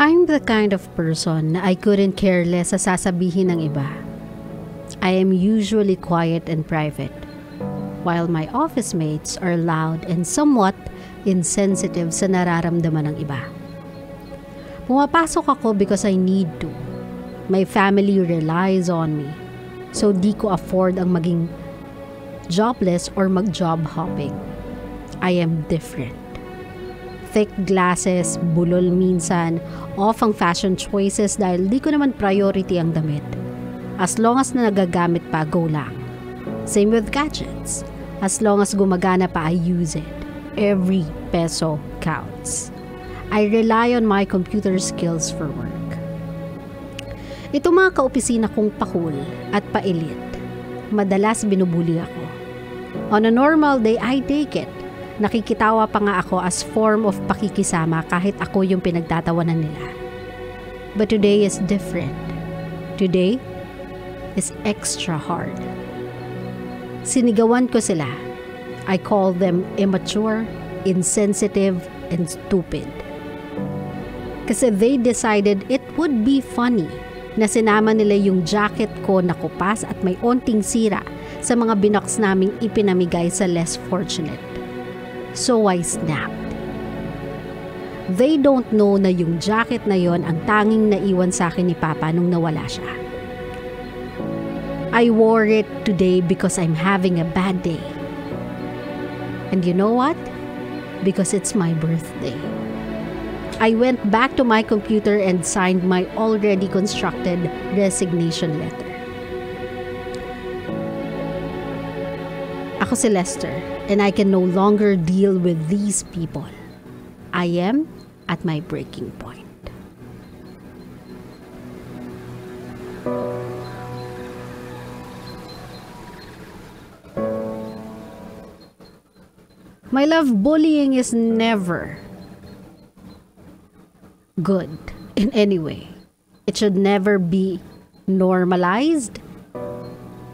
I'm the kind of person na I couldn't care less sa sasabihin ng iba. I am usually quiet and private, while my office mates are loud and somewhat insensitive sa nararamdaman ng iba. Pumapasok ako because I need to. My family relies on me, so di ko afford ang maging jobless or mag-job hopping. I am different. Thick glasses, bulol minsan, off ang fashion choices dahil di ko naman priority ang damit. As long as na nagagamit pa, go lang. Same with gadgets. As long as gumagana pa, I use it. Every peso counts. I rely on my computer skills for work. Ito mga kaopisina kong pakul at pailit. Madalas binubuli ako. On a normal day, I take it. Nakikitawa pa nga ako as form of pakikisama kahit ako yung pinagtatawanan nila. But today is different. Today is extra hard. Sinigawan ko sila. I call them immature, insensitive, and stupid. Kasi they decided it would be funny na sinama nila yung jacket ko na kupas at may onting sira sa mga binox naming ipinamigay sa less fortunate. So I snapped. They don't know na yung jacket na yon ang tanging naiwan sa akin ni Papa nung nawala siya. I wore it today because I'm having a bad day. And you know what? Because it's my birthday. I went back to my computer and signed my already constructed resignation letter. Ako si Lester, and I can no longer deal with these people. I am at my breaking point. My love, bullying is never good in any way. It should never be normalized.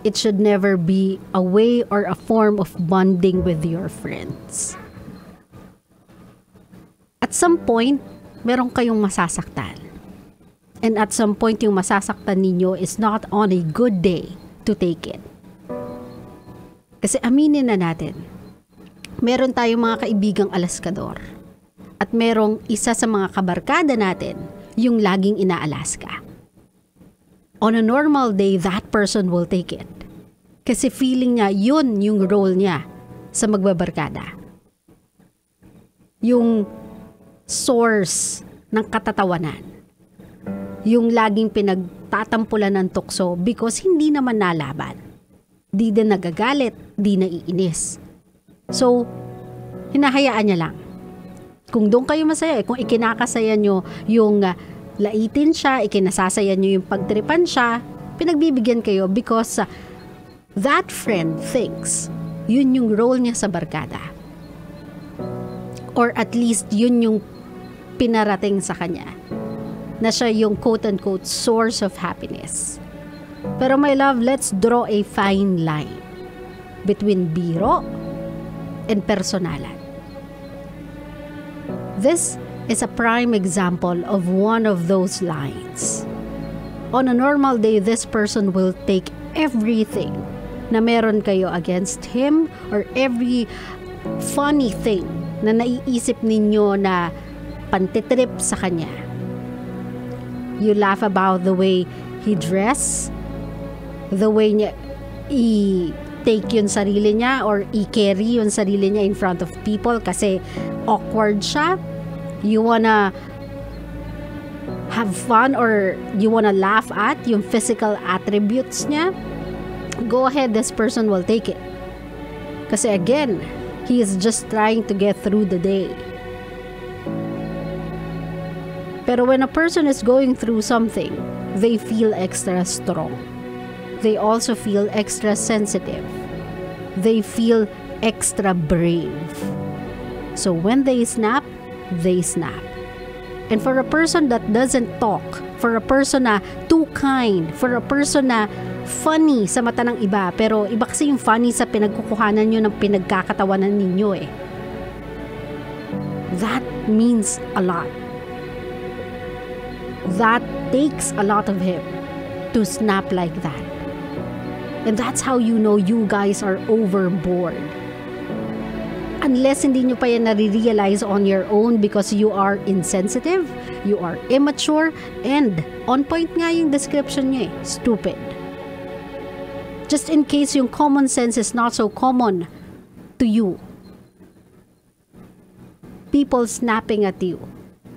It should never be a way or a form of bonding with your friends. At some point, meron kayong masasaktan. And at some point, yung masasaktan ninyo is not on a good day to take it. Kasi aminin na natin, meron tayong mga kaibigang alaskador. At merong isa sa mga kabarkada natin yung laging inaalas ka. On a normal day, that person will take it. Kasi feeling niya, yun yung role niya sa magbabarkada. Yung source ng katatawanan. Yung laging pinagtatampulan ng tukso because hindi naman nalaban. Di din nagagalit, di naiinis. So, hinahayaan niya lang. Kung doon kayo masaya, kung ikinakasaya nyo yung laitin siya, ikinasasaya nyo yung pagtripan siya, pinagbibigyan kayo because that friend thinks yun yung role niya sa barkada. Or at least yun yung pinarating sa kanya. Na siya yung quote-unquote source of happiness. Pero my love, let's draw a fine line between biro and personalan. This is a prime example of one of those lines. On a normal day, this person will take everything na meron kayo against him or every funny thing na naiisip ninyo na pantitrip sa kanya. You laugh about the way he dress, the way niya i-take yung sarili niya or i-carry yung sarili niya in front of people kasi awkward siya. You wanna have fun or you wanna laugh at yung physical attributes niya. Go ahead, this person will take it. Kasi again, he is just trying to get through the day. Pero when a person is going through something, they feel extra strong. They also feel extra sensitive. They feel extra brave. So when they snap, they snap. And for a person that doesn't talk, for a person na too kind, for a person na funny sa mata ng iba, pero iba kasi yung funny sa pinagkukuhanan nyo ng pinagkakatawanan ninyo eh. That means a lot. That takes a lot of him to snap like that. And that's how you know you guys are overboard. Unless hindi nyo pa yan nare-realize on your own because you are insensitive, you are immature, and on point nga yung description niya stupid. Just in case yung common sense is not so common to you. People snapping at you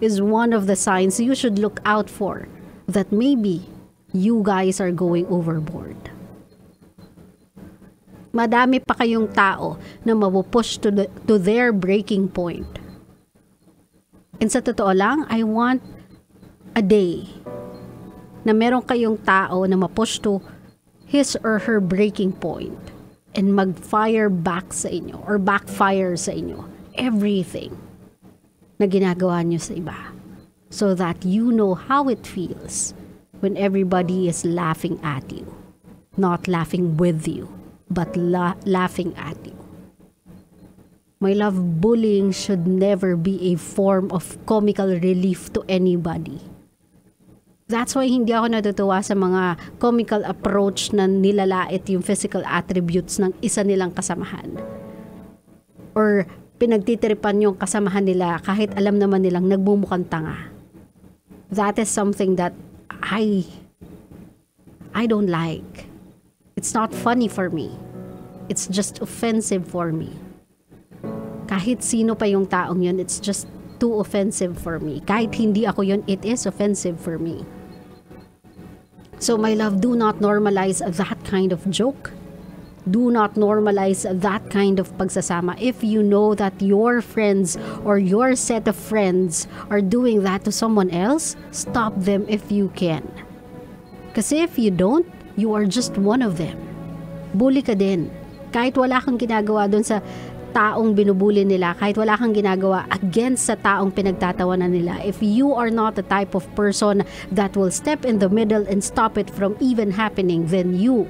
is one of the signs you should look out for that maybe you guys are going overboard. Madami pa kayong tao na mapupush to their breaking point. And sa totoo lang, I want a day na meron kayong tao na mapush to his or her breaking point and mag-fire back sa inyo or backfire sa inyo everything na ginagawa nyo sa iba, so that you know how it feels when everybody is laughing at you, not laughing with you, but laughing at you. My love, bullying should never be a form of comical relief to anybody. That's why hindi ako natutuwa sa mga comical approach na nilalait yung physical attributes ng isa nilang kasamahan. Or pinagtitiripan yung kasamahan nila kahit alam naman nilang nagmumukhang tanga. That is something that I don't like. It's not funny for me. It's just offensive for me. Kahit sino pa yung taong yun, it's just too offensive for me. Kahit hindi ako yun, it is offensive for me. So my love, do not normalize that kind of joke. Do not normalize that kind of pagsasama. If you know that your friends or your set of friends are doing that to someone else, stop them if you can. Kasi if you don't, you are just one of them. Bully ka din. Kahit wala kang ginagawa dun sa taong binubuli nila, kahit wala kang ginagawa against sa taong pinagtatawanan nila, if you are not the type of person that will step in the middle and stop it from even happening, then you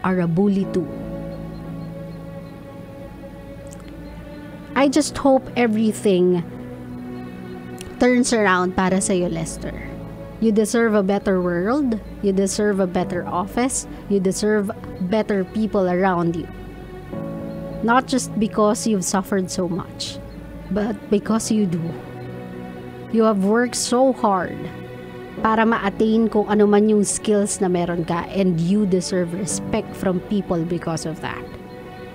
are a bully too. I just hope everything turns around para sa iyo, Lester. You deserve a better world. You deserve a better office. You deserve better people around you. Not just because you've suffered so much, but because you do. You have worked so hard para ma-attain kung ano man yung skills na meron ka, and you deserve respect from people because of that.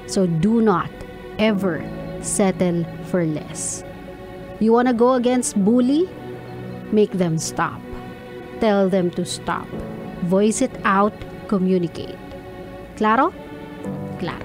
So do not ever settle for less. You wanna go against bully? Make them stop. Tell them to stop. Voice it out. Communicate. Claro? Claro.